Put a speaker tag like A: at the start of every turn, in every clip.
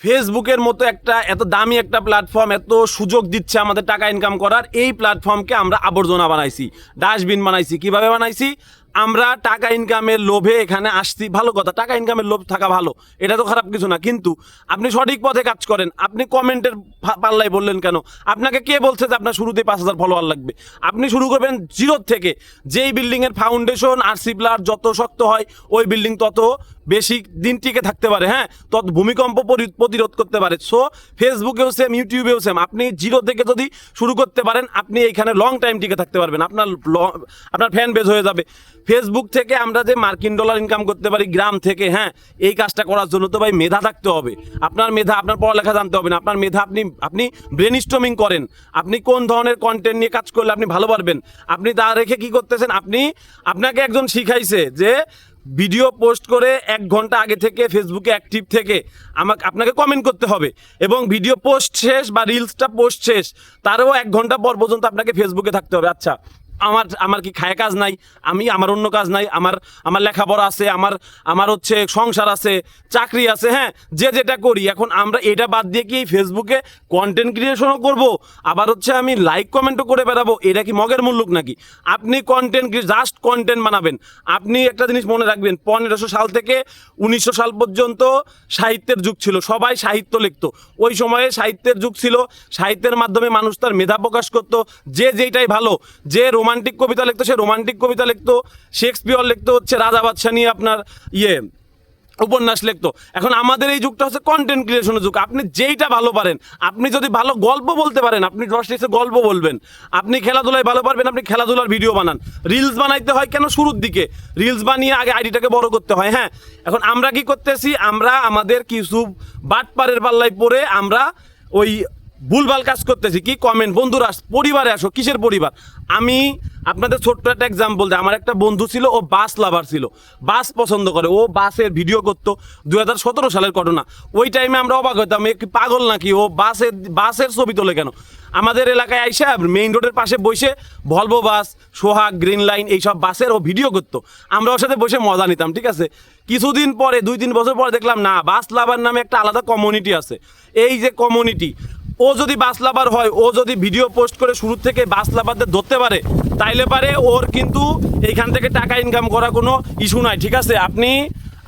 A: ফেসবুকের মতো একটা এত দামি একটা প্ল্যাটফর্ম এত সুযোগ দিচ্ছে আমাদের টাকা ইনকাম করার, এই প্ল্যাটফর্মকে আমরা আবর্জনা বানাইছি, ডাস্টবিন বানাইছি। কিভাবে বানাইছি? আমরা টাকা ইনকামের লোভে এখানে আসছি, ভালো কথা, টাকা ইনকামের লোভ থাকা ভালো, এটা তো খারাপ কিছু না, কিন্তু আপনি সঠিক পথে কাজ করেন। আপনি কমেন্টের পাল্লাই বললেন কেন? আপনাকে কে বলছে যে আপনার শুরুতেই 5,000 ফলোয়ার লাগবে? আপনি শুরু করবেন জিরোর থেকে। যেই বিল্ডিংয়ের ফাউন্ডেশন আর সিপলার যত শক্ত হয়, ওই বিল্ডিং তত বেশি দিন টিকে থাকতে পারে, হ্যাঁ, তত ভূমিকম্প প্রতিরোধ করতে পারে। সো ফেসবুকেও সেম, ইউটিউবেও সেম। আপনি জিরো থেকে যদি শুরু করতে পারেন, আপনি এইখানে লং টাইম টিকে থাকতে পারবেন, আপনার ফ্যান বেজ হয়ে যাবে। ফেসবুক থেকে আমরা যে মার্কিন ডলার ইনকাম করতে পারি গ্রাম থেকে, হ্যাঁ, এই কাজটা করার জন্য তো ভাই মেধা থাকতে হবে। আপনার মেধা, আপনার পড়ালেখা জানতে হবে না, আপনার মেধা আপনি ব্রেন স্টর্মিং করেন। আপনি কোন ধরনের কন্টেন্ট নিয়ে কাজ করলে আপনি ভালো পারবেন, আপনি তা রেখে কি করতেছেন? আপনাকে একজন শিখাইছে যে ভিডিও পোস্ট করে 1 ঘন্টা আগে থেকে ফেসবুকে অ্যাক্টিভ থেকে আপনাকে কমেন্ট করতে হবে, এবং ভিডিও পোস্ট শেষ বা রিলসটা পোস্ট শেষ তারও 1 ঘন্টা পর পর্যন্ত আপনাকে ফেসবুকে থাকতে হবে। আচ্ছা, আমার কি খায় কাজ নাই? আমার অন্য কাজ নাই? আমার লেখাপড়া আছে, আমার হচ্ছে সংসার আছে, চাকরি আছে, হ্যাঁ, যেটা করি। এখন আমরা এটা বাদ দিয়ে কি ফেসবুকে কন্টেন্ট ক্রিয়েশনও করব, আবার হচ্ছে আমি লাইক কমেন্টও করে বেড়াবো? এটা কি মগের মুল্লুক নাকি? আপনি জাস্ট কন্টেন্ট বানাবেন। আপনি একটা জিনিস মনে রাখবেন, 1500 সাল থেকে 1900 সাল পর্যন্ত সাহিত্যের যুগ ছিল, সবাই সাহিত্য লিখতো। ওই সময়ে সাহিত্যের যুগ ছিল, সাহিত্যের মাধ্যমে মানুষ তার মেধা প্রকাশ করতো। যেটাই ভালো, যে রোমান্টিক কবিতা লিখতো সে রোমান্টিক কবিতা লিখতো, শেক্সপিয়র লিখতো হচ্ছে রাজা বাদশাহ নিয়ে আপনার উপন্যাস লিখতো। এখন আমাদের এই যুগটা হচ্ছে কন্টেন্ট ক্রিয়েশনের যুগ। আপনি যেইটা ভালো পারেন, আপনি যদি ভালো গল্প বলতে পারেন, আপনি 10 গল্প বলবেন। আপনি খেলাধুলায় ভালো পারবেন, আপনি খেলাধুলার ভিডিও বানান। রিলস বানাইতে হয় কেন? শুরুর দিকে রিলস বানিয়ে আগে আইডিটাকে বড় করতে হয়, হ্যাঁ। এখন আমরা কি করতেছি? আমরা আমাদের কিছু বাটপারের পাল্লায় পড়ে আমরা ওই ভুলভাল কাজ করতেছি। কি কমেন্ট? বন্ধুরা পরিবারে আসো। কিসের পরিবার? আমি আপনাদের ছোট্ট একটা এক্সাম্পল দিই। আমার একটা বন্ধু ছিল, ও বাস লাভার ছিল, বাস পছন্দ করে, ও বাসের ভিডিও করতো। 2017 সালের ঘটনা। ওই টাইমে আমরা অবাক হইতাম, কি পাগল নাকি, ও বাসের ছবি তোলে কেন? আমাদের এলাকায় আইসা মেইন রোডের পাশে বসে ভলভো বাস, সোহাগ, গ্রিন লাইন, এইসব বাসের ও ভিডিও করতো। আমরা ওর সাথে বসে মজা নিতাম, ঠিক আছে। কিছুদিন পরে, 2-3 বছর পরে দেখলাম না, বাস লাভার নামে একটা আলাদা কমিউনিটি আছে। এই যে কমিউনিটি, ও যদি বাস লাভার হয়, ও যদি ভিডিও পোস্ট করে শুরু থেকে বাস লাভারদের ধরতে পারে, তাইলে পারে ওর কিন্তু এইখান থেকে টাকা ইনকাম করা কোনো ইস্যু নাই, ঠিক আছে।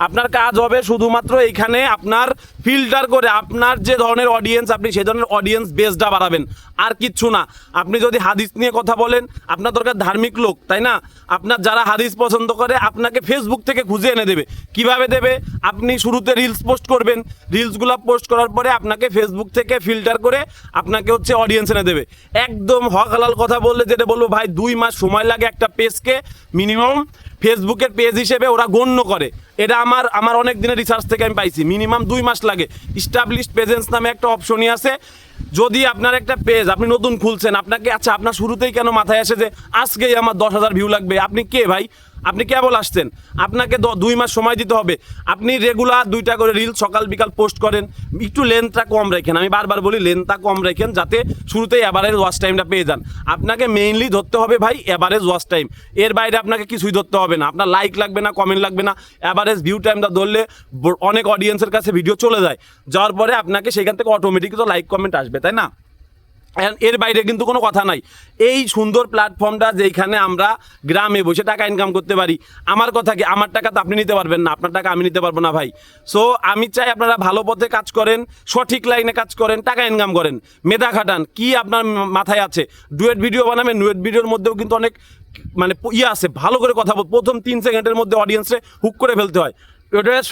A: আপনার কাজ হবে শুধুমাত্র এইখানে আপনার ফিল্টার করে আপনার যে ধরনের অডিয়েন্স, আপনি সেই ধরনের অডিয়েন্স বেসটা বাড়াবেন, আর কিচ্ছু না। আপনি যদি হাদিস নিয়ে কথা বলেন, আপনার দরকার ধার্মিক লোক, তাই না? আপনার যারা হাদিস পছন্দ করে আপনাকে ফেসবুক থেকে খুঁজে এনে দেবে। কিভাবে দেবে? আপনি শুরুতে রিলস পোস্ট করবেন, রিলসগুলো পোস্ট করার পরে আপনাকে ফেসবুক থেকে ফিল্টার করে আপনাকে হচ্ছে অডিয়েন্স এনে দেবে। একদম হক হালাল কথা বললে যেটা বলবো, ভাই 2 মাস সময় লাগে একটা পেজকে মিনিমাম ফেসবুকের পেজ হিসেবে ওরা গণ্য করে। এটা আমার অনেক দিনের রিসার্চ থেকে আমি পাইছি, মিনিমাম 2 মাস লাগে। ইস্টাবলিশড প্রেজেন্স নামে একটা অপশনই আছে। যদি আপনার একটা পেজ আপনি নতুন খুলছেন, আপনার শুরুতেই কেন মাথায় আসে যে আজকেই আমার 10,000 ভিউ লাগবে? আপনি কে ভাই? আপনি কেবল আসছেন, আপনাকে 2 মাস সময় দিতে হবে। আপনি রেগুলার 2টা করে রিল সকাল বিকাল পোস্ট করেন, একটু লেন্থটা কম রাখেন। আমি বারবার বলি লেন্থটা কম রাখেন, যাতে শুরুতেই অ্যাভারেজ ওয়াচ টাইমটা পেয়ে যান। আপনাকে মেইনলি ধরতে হবে ভাই অ্যাভারেজ ওয়াচ টাইম, এর বাইরে আপনাকে কিছুই ধরতে হবে না। আপনার লাইক লাগবে না, কমেন্ট লাগবে না, অ্যাভারেজ ভিউ টাইমটা ধরলে অনেক অডিয়েন্সের কাছে ভিডিও চলে যায়। যাওয়ার পরে আপনাকে সেখান থেকে অটোমেটিক তো লাইক কমেন্ট আসবে, তাই না? এর বাইরে কিন্তু কোনো কথা নাই। এই সুন্দর প্ল্যাটফর্মটা যেখানে আমরা গ্রামে বসে টাকা ইনকাম করতে পারি। আমার কথা কি, আমার টাকা তো আপনি নিতে পারবেন না, আপনার টাকা আমি নিতে পারবো না ভাই। সো আমি চাই আপনারা ভালো পথে কাজ করেন, সঠিক লাইনে কাজ করেন, টাকা ইনকাম করেন, মেধা খাটান। কি আপনার মাথায় আছে? ডুয়েট ভিডিও বানাবেন, ডুয়েট ভিডিওর মধ্যেও কিন্তু অনেক আছে, ভালো করে কথা বল। প্রথম 3 সেকেন্ডের মধ্যে অডিয়েন্সে হুক করে ফেলতে হয়। ওটা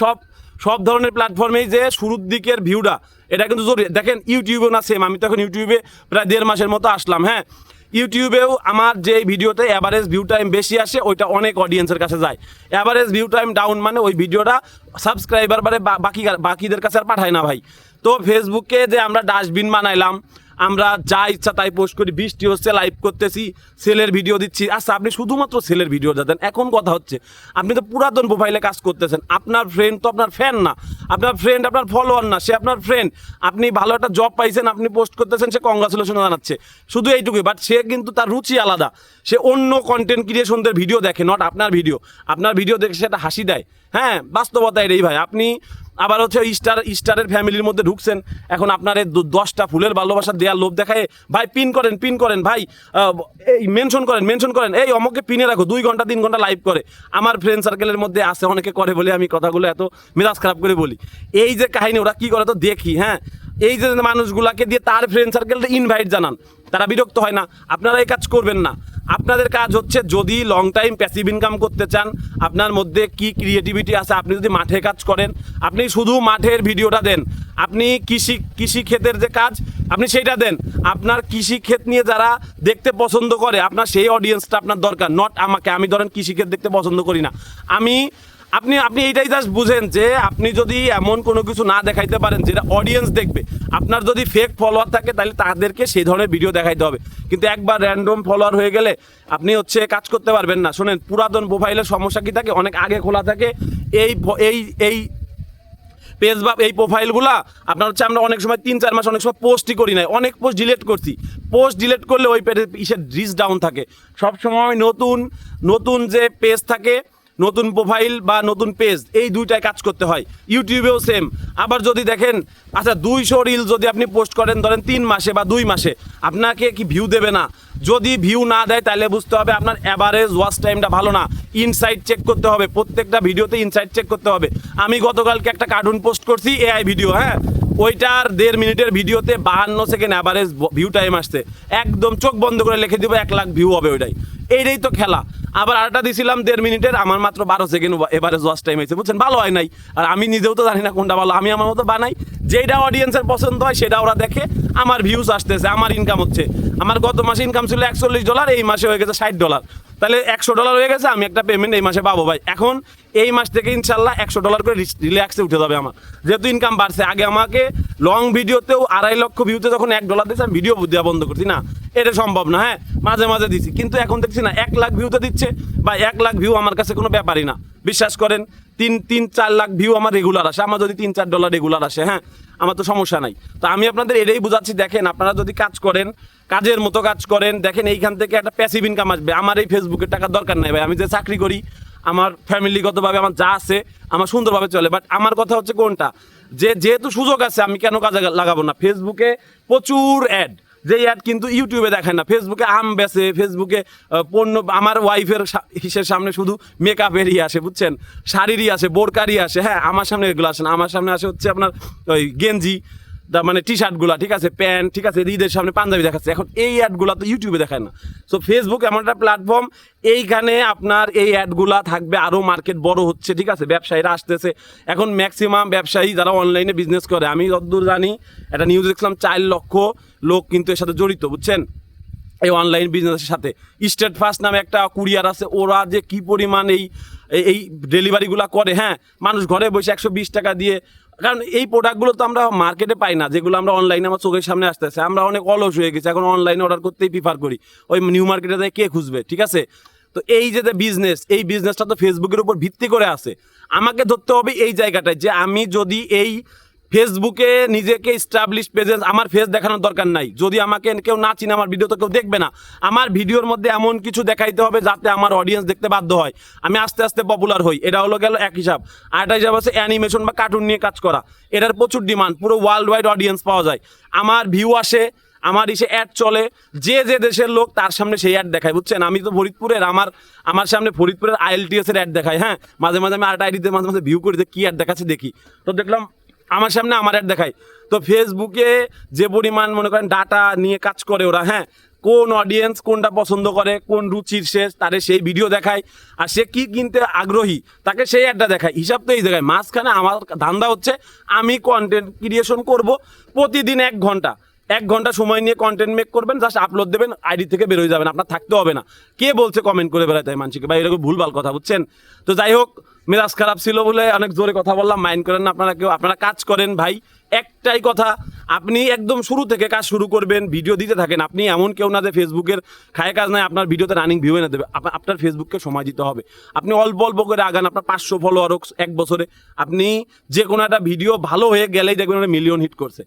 A: সব ধরনের প্ল্যাটফর্মেই যে শুরুর দিকের ভিউটা, এটা কিন্তু জরুরি। দেখেন ইউটিউবেও না সেম। আমি তো এখন ইউটিউবে প্রায় 1.5 মাসের মতো আসলাম, হ্যাঁ। ইউটিউবেও আমার যে ভিডিওতে অ্যাভারেজ ভিউ টাইম বেশি আসে, ওইটা অনেক অডিয়েন্সের কাছে যায়। অ্যাভারেজ ভিউ টাইম ডাউন মানে ওই ভিডিওটা সাবস্ক্রাইবার বাকিদের কাছে আর পাঠায় না ভাই। তো ফেসবুকে যে আমরা ডাস্টবিন বানাইলাম, আমরা যা ইচ্ছা তাই পোস্ট করি, বৃষ্টি হচ্ছে লাইভ করতেছি, সেলের ভিডিও দিচ্ছি। আচ্ছা, আপনি শুধুমাত্র সেলের ভিডিও দেন। এখন কথা হচ্ছে, আপনি তো পুরাতন প্রোফাইলে কাজ করতেছেন। আপনার ফ্রেন্ড তো আপনার ফ্যান না, আপনার ফ্রেন্ড আপনার ফলোয়ার না, সে আপনার ফ্রেন্ড। আপনি ভালো একটা জব পাইছেন, আপনি পোস্ট করতেছেন, সে কংগ্রাচুলেশন জানাচ্ছে, শুধু এইটুকুই। বাট সে কিন্তু তার রুচি আলাদা, সে অন্য কন্টেন্ট ক্রিয়েশনদের ভিডিও দেখে, নট আপনার ভিডিও। আপনার ভিডিও দেখে সেটা হাসি দেয়, হ্যাঁ, বাস্তবতা এটাই ভাই। আবার হচ্ছে স্টারের ফ্যামিলির মধ্যে ঢুকছেন, এখন আপনার 10টা ফুলের ভালোবাসা দেওয়ার লোভ দেখায়, ভাই পিন করেন ভাই, এই মেনশন করেন, এই অমুককে পিনে রাখো, 2 ঘন্টা 3 ঘন্টা লাইভ করে। আমার ফ্রেন্ড সার্কেলের মধ্যে আছে, অনেকে করে বলে আমি কথাগুলো এত মেজাজ খারাপ করে বলি। এই যে কাহিনী ওরা কি করে তো দেখি, হ্যাঁ, এই যে মানুষগুলাকে দিয়ে তার ফ্রেন্ড সার্কেলটা ইনভাইট জানান, তারা বিরক্ত হয় না? আপনারা এই কাজ করবেন না। আপনাদের কাজ হচ্ছে, যদি লং টাইম প্যাসিভ ইনকাম করতে চান, আপনার মধ্যে কি ক্রিয়েটিভিটি আছে, আপনি যদি মাঠে কাজ করেন, আপনি শুধু মাঠের ভিডিওটা দেন, আপনি কৃষি ক্ষেতের যে কাজ আপনি সেইটা দেন, আপনার কৃষি ক্ষেত নিয়ে যারা দেখতে পছন্দ করে, আপনার সেই অডিয়েন্সটা আপনার দরকার, নট আমাকে। আমি ধরেন কৃষি ক্ষেত দেখতে পছন্দ করি না, আপনি এইটাই জাস্ট বুঝেন যে আপনি যদি এমন কোনো কিছু না দেখাইতে পারেন যেটা অডিয়েন্স দেখবে, আপনার যদি ফেক ফলোয়ার থাকে তাহলে তাদেরকে সেই ধরনের ভিডিও দেখাইতে হবে। কিন্তু একবার র্যান্ডম ফলোয়ার হয়ে গেলে আপনি হচ্ছে কাজ করতে পারবেন না। শোনেন, পুরাতন প্রোফাইলের সমস্যা কি থাকে, অনেক আগে খোলা থাকে এই পেজ বা এই প্রোফাইলগুলা আপনার হচ্ছে, আমরা অনেক সময় 3-4 মাস অনেক সময় পোস্টই করি নাই, অনেক পোস্ট ডিলিট করছি। পোস্ট ডিলিট করলে ওই পেজের রিচ ডাউন থাকে। সবসময় নতুন যে পেজ থাকে, নতুন প্রোফাইল বা নতুন পেজ, এই দুইটায় কাজ করতে হয়। ইউটিউবেও সেম। আবার যদি দেখেন, আচ্ছা 200 রিল যদি আপনি পোস্ট করেন ধরেন 3 মাসে বা 2 মাসে, আপনাকে কি ভিউ দেবে না? যদি ভিউ না দেয় তাহলে বুঝতে হবে আপনার অ্যাভারেজ ওয়াচ টাইমটা ভালো না। ইনসাইট চেক করতে হবে, প্রত্যেকটা ভিডিওতে ইনসাইট চেক করতে হবে। আমি গতকালকে একটা কার্টুন পোস্ট করছি, এআই ভিডিও, হ্যাঁ, ওইটার 1.5 মিনিটের ভিডিওতে 52 সেকেন্ড অ্যাভারেজ ভিউ টাইম আসছে। একদম চোখ বন্ধ করে লিখে দিব 1 লাখ ভিউ হবে ওইটাই। এইটাই তো খেলা। আবার আরেকটা দিছিলাম 1.5 মিনিটের, আমার মাত্র 12 সেকেন্ড এভারেজ ওয়াচ টাইম হয়েছে, বুঝছেন? ভালো হয় নাই। আর আমি নিজেও তো জানি না কোনটা ভালো, আমি আমার মতো বানাই, যেটা অডিয়েন্সের পছন্দ হয় সেটা ওরা দেখে, আমার ভিউজ আসতেছে, আমার ইনকাম হচ্ছে। আমার গত মাসে ইনকাম ছিল $41, এই মাসে হয়ে গেছে $60, তাহলে $100 হয়ে গেছে। আমি একটা পেমেন্ট এই মাসে পাবো ভাই। এখন এই মাস থেকে ইনশাল্লাহ $100 করে রিল্যাক্সে উঠে যাবে আমার, যেহেতু ইনকাম বাড়ছে। আগে আমাকে লং ভিডিওতেও 2.5 লক্ষ ভিউতে যখন $1 দিয়েছে, আমি ভিডিও দেওয়া বন্ধ করছি না, এটা সম্ভব না। হ্যাঁ, মাঝে মাঝে দিছি, কিন্তু এখন দেখছি না 1 লাখ ভিউতে দিচ্ছে, বা 1 লাখ ভিউ আমার কাছে কোনো ব্যাপারই না। বিশ্বাস করেন, 3-4 লাখ ভিউ আমার রেগুলার আসে, আমার যদি $3-4 রেগুলার আসে, হ্যাঁ, আমার তো সমস্যা নাই। তো আমি আপনাদের এটাই বুঝাচ্ছি, দেখেন আপনারা যদি কাজ করেন, কাজের মতো কাজ করেন, দেখেন এইখান থেকে একটা প্যাসিভ ইনকাম আসবে। আমার এই ফেসবুকের টাকার দরকার নাই ভাই, আমি যে চাকরি করি, আমার ফ্যামিলিগতভাবে আমার যা আছে আমার সুন্দরভাবে চলে। বাট আমার কথা হচ্ছে কোনটা, যেহেতু সুযোগ আছে আমি কেন কাজে লাগাবো না? ফেসবুকে প্রচুর অ্যাড, যে অ্যাড কিন্তু ইউটিউবে দেখায় না। ফেসবুকে আম বেচে, ফেসবুকে পণ্য, আমার ওয়াইফের হিসের সামনে শুধু মেকআপেরই আসে, বুঝছেন, শাড়িরই আসে, বোরকারই আসে। হ্যাঁ, আমার সামনে এগুলো আসে না, আমার সামনে আসে হচ্ছে আপনার ওই গেঞ্জি, মানে টি শার্টগুলো, ঠিক আছে, প্যান্ট, ঠিক আছে, ঈদের সামনে পাঞ্জাবি দেখাচ্ছে। এখন এই অ্যাডগুলো তো ইউটিউবে দেখায় না। সো ফেসবুক এমন একটা প্ল্যাটফর্ম, এইখানে আপনার এই অ্যাডগুলা থাকবে, আরও মার্কেট বড় হচ্ছে, ঠিক আছে, ব্যবসায়ীরা আসতেছে। এখন ম্যাক্সিমাম ব্যবসায়ী যারা অনলাইনে বিজনেস করে, আমি যতদূর জানি, একটা নিউজ দেখলাম 4 লক্ষ লোক কিন্তু এর সাথে জড়িত, বুঝছেন, এই অনলাইন বিজনেসের সাথে। স্টেট ফার্স্ট নামে একটা কুরিয়ার আছে, ওরা যে কি পরিমাণ এই ডেলিভারিগুলো করে, হ্যাঁ, মানুষ ঘরে বসে 120 টাকা দিয়ে। কারণ এই প্রোডাক্টগুলো তো আমরা মার্কেটে পাই না, যেগুলো আমরা অনলাইনে আমার চোখের সামনে আসতেছে। আমরা অনেক অলস হয়ে গেছি, এখন অনলাইনে অর্ডার করতেই প্রিফার করি। ওই নিউ মার্কেটে যায় কে খুঁজবে, ঠিক আছে? তো এই যে বিজনেস, এই বিজনেসটা তো ফেসবুকের উপর ভিত্তি করে আছে। আমাকে ধরতে হবে এই জায়গাটায়, যে আমি যদি এই ফেসবুকে নিজেকে স্টাবলিশ পেজে, আমার ফেস দেখানোর দরকার নাই। যদি আমাকে কেউ না চিনে, আমার ভিডিও তো কেউ দেখবে না। আমার ভিডিওর মধ্যে এমন কিছু দেখাইতে হবে যাতে আমার অডিয়েন্স দেখতে বাধ্য হয়, আমি আস্তে আস্তে পপুলার হই। এটা হলো গেল এক হিসাব। আরেকটা হিসাব আছে অ্যানিমেশন বা কার্টুন নিয়ে কাজ করা। এটার প্রচুর ডিমান্ড, পুরো ওয়ার্ল্ড ওয়াইড অডিয়েন্স পাওয়া যায়। আমার ভিউ আসে, আমার ইসে অ্যাড চলে, যে দেশের লোক তার সামনে সেই অ্যাড দেখায়, বুঝছেন? আমি তো ফরিদপুরের, আমার সামনে ফরিদপুরের IELTS এর অ্যাড দেখায়। হ্যাঁ, মাঝে মাঝে আমি আরেকটা আইডিতে মাঝে মাঝে ভিউ করি যে কী অ্যাড দেখাচ্ছে দেখি, তো দেখলাম আমার সামনে আমার অ্যাড দেখায়। তো ফেসবুকে যে পরিমাণ মনে করেন ডাটা নিয়ে কাজ করে ওরা, হ্যাঁ, কোন অডিয়েন্স কোনটা পছন্দ করে, কোন রুচির শেষ, তারে সেই ভিডিও দেখায়, আর সে কি কিনতে আগ্রহী তাকে সেই অ্যাডটা দেখায়। হিসাব তো এই জায়গায়। মাঝখানে আমার ধান্দা হচ্ছে, আমি কন্টেন্ট ক্রিয়েশন করব প্রতিদিন 1 ঘন্টা সময় নিয়ে কন্টেন্ট মেক করবেন, জাস্ট আপলোড দেবেন, আইডি থেকে বের হয়ে যাবেন, আপনার থাকতে হবে না। কে বলছে কমেন্ট করে বেড়াতে হয় মানুষকে, ভাই এরকম ভুলভাল কথা, বুঝছেন? তো যাই হোক, মেজাজ খারাপ ছিল বলে অনেক জোরে কথা বললাম, মাইন্ড করেন না আপনারা কেউ। আপনারা কাজ করেন ভাই, একটাই কথা, আপনি একদম শুরু থেকে কাজ শুরু করবেন, ভিডিও দিতে থাকেন। আপনি এমন কেউ না যে ফেসবুকের খায় কাজ নাই আপনার ভিডিওতে রানিং ভিউ এনে দেবে। আপনার ফেসবুককে সময় দিতে হবে। আপনি অল্প অল্প করে আগান, আপনার 500 ফলোয়ার হোক এক বছরে, আপনি যে কোনো একটা ভিডিও ভালো হয়ে গেলেই দেখবেন একটা মিলিয়ন হিট করছে।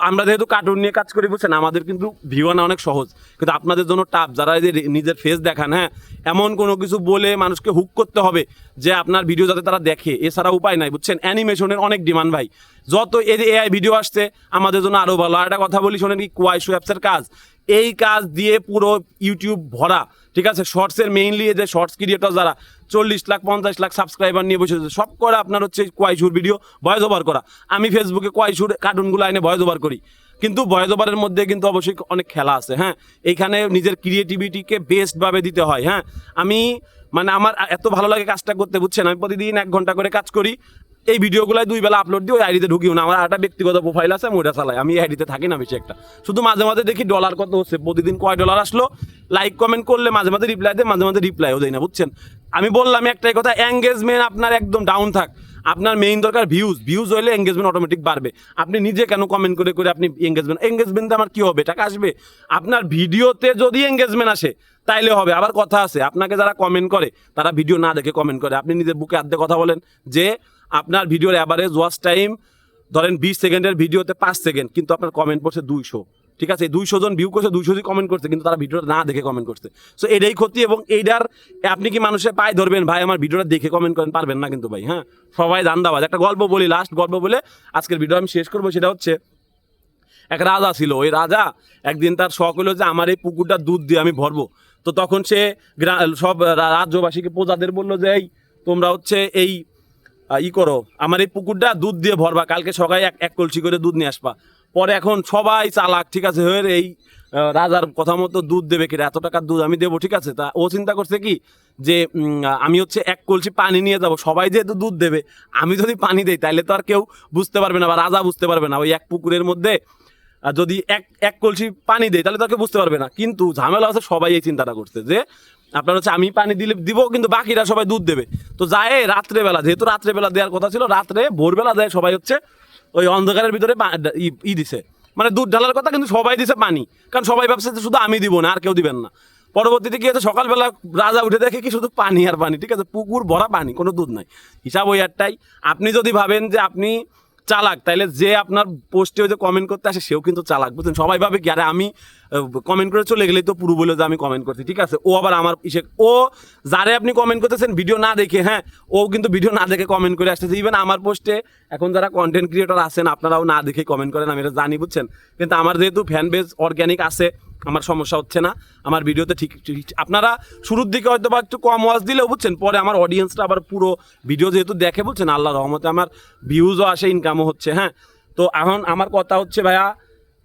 A: আমরা যেহেতু কার্টুন নিয়ে কাজ করি বুঝছেন, আমাদের কিন্তু ভিউ আনা অনেক সহজ, কিন্তু আপনাদের জন্য টাফ। যারা এই যে নিজের ফেস দেখান, হ্যাঁ, এমন কোনো কিছু বলে মানুষকে হুক করতে হবে যে আপনার ভিডিও যাতে তারা দেখে, এছাড়া উপায় নাই বুঝছেন। অ্যানিমেশনের অনেক ডিমান্ড ভাই, যত এই যে এআই ভিডিও আসছে আমাদের জন্য আরও ভালো। আর একটা কথা বলি শোনেন, কি কোয়াইশো অ্যাপসের কাজ, এই কাজ দিয়ে পুরো ইউটিউব ভরা, ঠিক আছে। শর্টসের মেইনলি এই যে শর্টস ক্রিয়েটর যারা 40 লাখ 50 লাখ সাবস্ক্রাইবার নিয়ে বসে সব করে আপনার হচ্ছে কোয়াইশুর ভিডিও ভয়েস ওভার করা। আমি ফেসবুকে কোয়াইশুর কার্টুনগুলো এনে ভয়েস ওভার করি, কিন্তু ভয়েস ওভারের মধ্যে কিন্তু অবশ্যই অনেক খেলা আছে। হ্যাঁ, এইখানে নিজের ক্রিয়েটিভিটিকে বেস্টভাবে দিতে হয়। হ্যাঁ, আমি মানে আমার এত ভালো লাগে কাজটা করতে বুঝছেন। আমি প্রতিদিন 1 ঘন্টা করে কাজ করি, এই ভিডিওগুলাই 2 বেলা আপলোড দিই, ওই আইডিতে ঢুকিও না। আমার একটা ব্যক্তিগত প্রোফাইল আছে, আমি ওটা চালাই, আমি আইডিতে থাকি না বেশি একটা। শুধু মাঝে মাঝে দেখি ডলার কত হচ্ছে, প্রতিদিন কয় ডলার আসলো, লাইক কমেন্ট করলে মাঝে মাঝে রিপ্লাই দেয়, মাঝে মাঝে রিপ্লাইও দেয় না বুঝছেন। আমি বললাম একটাই কথা, এঙ্গেজমেন্ট আপনার একদম ডাউন থাক, আপনার মেইন দরকার ভিউজ হলে এঙ্গেজমেন্ট অটোমেটিক বাড়বে। আপনি নিজে কেন কমেন্ট করে করে আপনি এঙ্গেজমেন্টে আমার কি হবে, টাকা আসবে? আপনার ভিডিওতে যদি এঙ্গেজমেন্ট আসে তাইলে হবে। আবার কথা আছে, আপনাকে যারা কমেন্ট করে তারা ভিডিও না দেখে কমেন্ট করে। আপনি নিজের বুকে আদ্ধে কথা বলেন যে আপনার ভিডিওর অ্যাভারেজ ওয়াচ টাইম ধরেন 20 সেকেন্ডের ভিডিওতে 5 সেকেন্ড, কিন্তু আপনার কমেন্ট পড়ছে 200, ঠিক আছে। 200 জন ভিউ করছে, 200 জন কমেন্ট করছে, কিন্তু তারা ভিডিওটা না দেখে কমেন্ট করছে। সো এটাই ক্ষতি। এবং এইটার আপনি কি মানুষের পায়ে ধরবেন ভাই আমার ভিডিওটা দেখে কমেন্ট করেন? পারবেন না কিন্তু ভাই। হ্যাঁ, সবাই ধান্দাবাজ। একটা গল্প বলি, লাস্ট গল্প বলে আজকের ভিডিও আমি শেষ করবো। সেটা হচ্ছে, এক রাজা ছিল, ওই রাজা একদিন তার শখ হলো যে আমার এই পুকুরটা দুধ দিয়ে আমি ভরবো। তো তখন সে সব রাজ্যবাসীকে, প্রজাদের বললো যে এই তোমরা হচ্ছে এই করো, আমার এই পুকুরটা দুধ দিয়ে ভরবা, কালকে সকালে এক কলসি করে দুধ নিয়ে আসবা। পরে এখন সবাই চালাক, ঠিক আছে, হয়ে এই রাজার কথা মতো দুধ দেবে কিনা, এত টাকার দুধ আমি দেবো, ঠিক আছে। তা ও চিন্তা করছে কি যে আমি হচ্ছে 1 কলসি পানি নিয়ে যাব, সবাই যেহেতু দুধ দেবে, আমি যদি পানি দেই তাহলে তো আর কেউ বুঝতে পারবে না, বা রাজা বুঝতে পারবে না। ওই এক পুকুরের মধ্যে যদি এক কলসি পানি দেয় তাহলে তো আর কেউ বুঝতে পারবে না। কিন্তু ঝামেলা আছে, সবাই এই চিন্তাটা করছে যে আপনার হচ্ছে আমি পানি দিব, কিন্তু বাকিরা সবাই দুধ দেবে। তো যায় রাত্রেবেলা, যেহেতু রাত্রেবেলা দেওয়ার কথা ছিল, রাত্রে ভোরবেলা দেয় সবাই হচ্ছে ওই অন্ধকারের ভিতরে দিছে, মানে দুধ ঢালার কথা, কিন্তু সবাই দিছে পানি, কারণ সবাই ভাবছে শুধু আমি দিব না, আর কেউ দিবেন না। পরবর্তীতে কি হচ্ছে, সকালবেলা রাজা উঠে দেখে কি শুধু পানি আর পানি, ঠিক আছে, পুকুর ভরা পানি, কোনো দুধ নাই। হিসাব ওই একটাই। আপনি যদি ভাবেন যে আপনি চালাক, তাইলে যে আপনার পোস্টে ওই যে কমেন্ট করতে আসে সেও কিন্তু চালাক বুঝছেন। সবাই ভাবে কি আরে আমি কমেন্ট করে চলে গেলেই তো পুরো বলে যে আমি কমেন্ট করছি, ঠিক আছে। ও আবার আমার ও যারে আপনি কমেন্ট করতেছেন ভিডিও না দেখে, হ্যাঁ, ও কিন্তু ভিডিও না দেখে কমেন্ট করে আসতেছে। ইভেন আমার পোস্টে এখন যারা কন্টেন্ট ক্রিয়েটর আছেন আপনারাও না দেখে কমেন্ট করেন, আমি এটা জানি বুঝছেন। কিন্তু আমার যেহেতু ফ্যান বেজ অর্গ্যানিক আছে, আমার সমস্যা হচ্ছে না। আমার ভিডিওতে ঠিক আপনারা শুরুর দিকে হয়তো বা একটু কম ওয়াচ দিলেও বুঝছেন, পরে আমার অডিয়েন্সটা আবার পুরো ভিডিও যেহেতু দেখে বুঝছেন, আল্লাহর রহমতে আমার ভিউজও আসে, ইনকামও হচ্ছে। হ্যাঁ, তো এখন আমার কথা হচ্ছে ভাইয়া,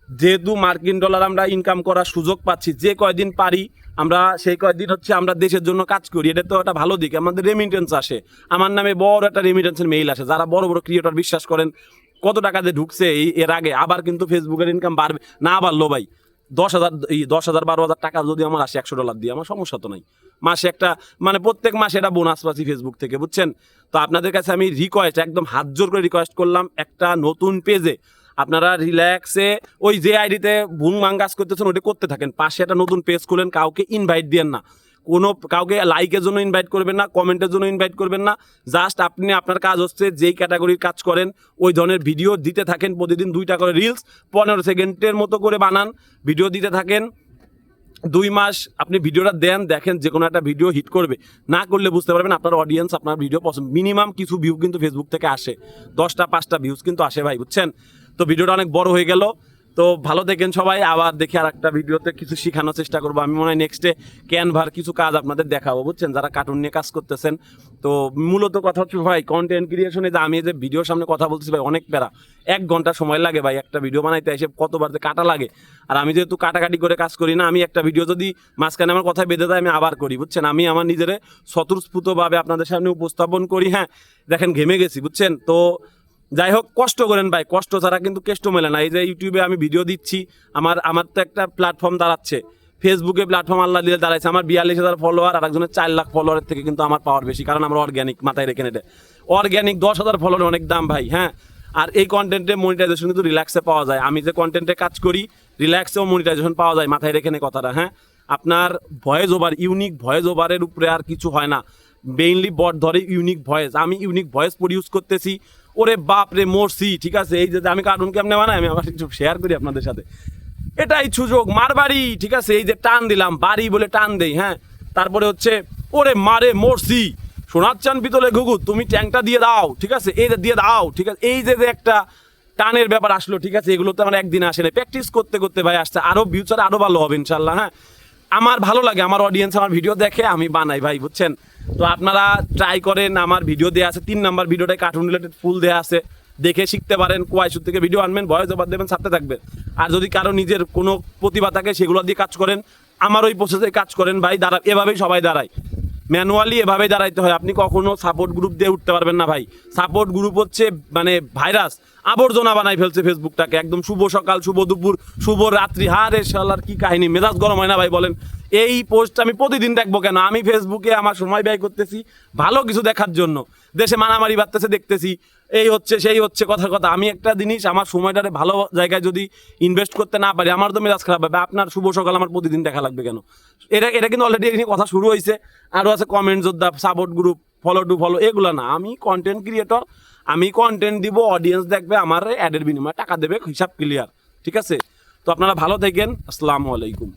A: যেহেতু মার্কিন ডলার আমরা ইনকাম করার সুযোগ পাচ্ছি, যে কয়দিন পারি আমরা সেই কয়দিন হচ্ছে আমরা দেশের জন্য কাজ করি, এটা তো একটা ভালো দিক। আমাদের রেমিটেন্স আসে, আমার নামে বড় একটা রেমিটেন্সের মেইল আসে। যারা বড় বড় ক্রিয়েটর বিশ্বাস করেন কত টাকা দিয়ে ঢুকছে এর আগে, আবার কিন্তু ফেসবুকের ইনকাম বাড়বে না, বাড়লো ভাই 10,000 12,000 টাকা যদি আমার আসে $100 দিয়ে, আমার সমস্যা তো নাই। মাসে একটা মানে প্রত্যেক মাসে এটা বোনাস পাচ্ছি ফেসবুক থেকে বুঝছেন। তো আপনাদের কাছে আমি রিকোয়েস্ট, একদম হাত জোর করে রিকোয়েস্ট করলাম, একটা নতুন পেজে আপনারা রিল্যাক্সে ওই যে আইডিতে ভুং ভাং কাজ করতেছেন ওটা করতে থাকেন, পাশে একটা নতুন পেজ খুলেন, কাউকে ইনভাইট দিয়েন না, কাউকে লাইকের জন্য ইনভাইট করবেন না, কমেন্টের জন্য ইনভাইট করবেন না। জাস্ট আপনি আপনার কাজ হচ্ছে যেই ক্যাটাগরির কাজ করেন ওই ধরনের ভিডিও দিতে থাকেন, প্রতিদিন 2টা করে রিলস 15 সেকেন্ডের মতো করে বানান, ভিডিও দিতে থাকেন। 2 মাস আপনি ভিডিওটা দেখেন, যে কোনো একটা ভিডিও হিট করবে, না করলে বুঝতে পারবেন আপনার অডিয়েন্স আপনার ভিডিও পছন্দ। মিনিমাম কিছু ভিউ কিন্তু ফেসবুক থেকে আসে, 10টা 5টা ভিউজ কিন্তু আসে ভাই বুঝছেন। তো ভিডিওটা অনেক বড় হয়ে গেল, তো ভালো দেখেন সবাই। আবার দেখি আর একটা ভিডিওতে কিছু শেখানোর চেষ্টা করবো। আমি মনে হয় নেক্সটে ক্যানভার কিছু কাজ আপনাদের দেখাবো বুঝছেন, যারা কার্টুন নিয়ে কাজ করতেছেন। তো মূলত কথা হচ্ছে ভাই, কন্টেন্ট ক্রিয়েশনে যে আমি যে ভিডিওর সামনে কথা বলতেছি ভাই, অনেক প্যারা, 1 ঘন্টা সময় লাগে ভাই একটা ভিডিও বানাইতে, এসে কতবার যে কাটা লাগে। আর আমি যেহেতু কাটাকাটি করে কাজ করি না, আমি একটা ভিডিও যদি মাঝখানে আমার কথা বেঁধে দেয় আমি আবার করি বুঝছেন। আমি আমার নিজের স্বতঃস্ফূর্তভাবে আপনাদের সামনে উপস্থাপন করি। হ্যাঁ, দেখেন ঘেমে গেছি বুঝছেন। তো যাই হোক, কষ্ট করেন ভাই, কষ্ট ছাড়া কিন্তু কেষ্ট মেলে না। এই যে ইউটিউবে আমি ভিডিও দিচ্ছি, আমার তো একটা প্ল্যাটফর্ম দাঁড়াচ্ছে, ফেসবুকে প্ল্যাটফর্ম আল্লাহ দিলে দাঁড়াচ্ছে। আমার 42,000 ফলোয়ার, আর একজনের 4 লাখ ফলোয়ারের থেকে কিন্তু আমার পাওয়ার বেশি, কারণ আমরা অর্গ্যানিক, মাথায় রেখে নেটে অর্গ্যানিক। 10,000 ফলোয়ার অনেক দাম ভাই। হ্যাঁ, আর এই কন্টেন্টে মনিটাইজেশন কিন্তু রিল্যাক্সে পাওয়া যায়। আমি যে কন্টেন্টে কাজ করি রিল্যাক্সেও মনিটাইজেশন পাওয়া যায়, মাথায় রেখে নেই কথাটা। হ্যাঁ, আপনার ভয়েস ওভার, ইউনিক ভয়েস ওভারের উপরে আর কিছু হয় না, মেইনলি বট ধরে ইউনিক ভয়েস। আমি ইউনিক ভয়েস প্রডিউস করতেছি, ওরে বাপ রে মরছি। ঠিক আছে, এই যে আমি কার্টুন কেমনে বানাই আমি আবার একটু শেয়ার করি আপনাদের সাথে, এটাই সুযোগ। মারবাড়ি, ঠিক আছে, এই যে টান দিলাম, বাড়ি বলে টান দেই। হ্যাঁ, তারপরে হচ্ছে ওরে মারে মরছি, শোনাচ্ছান পিতলে ঘুঘু তুমি ট্যাংটা দিয়ে দাও, ঠিক আছে, এই যে দিয়ে দাও, ঠিক আছে, এই যে একটা টানের ব্যাপার আসলো, ঠিক আছে, এগুলো তো আমার একদিন আসে না, প্র্যাকটিস করতে করতে ভাই আসছে, আরো ফিউচারে আরো ভালো হবে ইনশাল্লাহ। হ্যাঁ, আমার ভালো লাগে, আমার অডিয়েন্স আমার ভিডিও দেখে, আমি বানাই ভাই, বুঝছেন। তো আপনারা ট্রাই করেন, আমার ভিডিও দেওয়া আছে 3 নাম্বার ভিডিওটায় কার্টুন রিলেটেড ফুল দেওয়া আছে, দেখে শিখতে পারেন। কোয়াইশুর থেকে ভিডিও আনবেন, ভয়েস ওভার দেবেন, সাথে থাকবেন। আর যদি কারো নিজের কোনো প্রতিভা থাকে সেগুলো দিয়ে কাজ করেন, আমার ওই প্রসেসে কাজ করেন ভাই, এভাবেই সবাই দাঁড়ায়, ম্যানুয়ালি এভাবেই দাঁড়াইতে হয়। আপনি কখনো সাপোর্ট গ্রুপ দিয়ে উঠতে পারবেন না ভাই। সাপোর্ট গ্রুপ হচ্ছে মানে ভাইরাস, আবর্জনা বানাই ফেলছে ফেসবুকটাকে, একদম শুভ সকাল, শুভ দুপুর, শুভ রাত্রি। হারে শালার কি কাহিনী, মেজাজ গরম হয় না ভাই বলেন? এই পোস্ট আমি প্রতিদিন দেখবো কেন? আমি ফেসবুকে আমার সময় ব্যয় করতেছি ভালো কিছু দেখার জন্য, দেশে মারামারি বাড়তেছে দেখতেছি, এই হচ্ছে সেই হচ্ছে, কথার কথা। আমি একটা জিনিস আমার সময়টারে ভালো জায়গায় যদি ইনভেস্ট করতে না পারি, আমার তো মেজাজ খারাপ হবে। আপনার শুভ সকাল আমার প্রতিদিন দেখা লাগবে কেন? এটা কিন্তু অলরেডি এখানে কথা শুরু হয়েছে, আরও আছে কমেন্ট যোদ্ধা, support group, follow to follow, এগুলো না। আমি কন্টেন্ট ক্রিয়েটর, আমি কন্টেন্ট দিব, অডিয়েন্স দেখবে, আমার অ্যাডের বিনিময়ে টাকা দেবে, হিসাব ক্লিয়ার। ঠিক আছে, তো আপনারা ভালো থাকেন, আসসালামু আলাইকুম।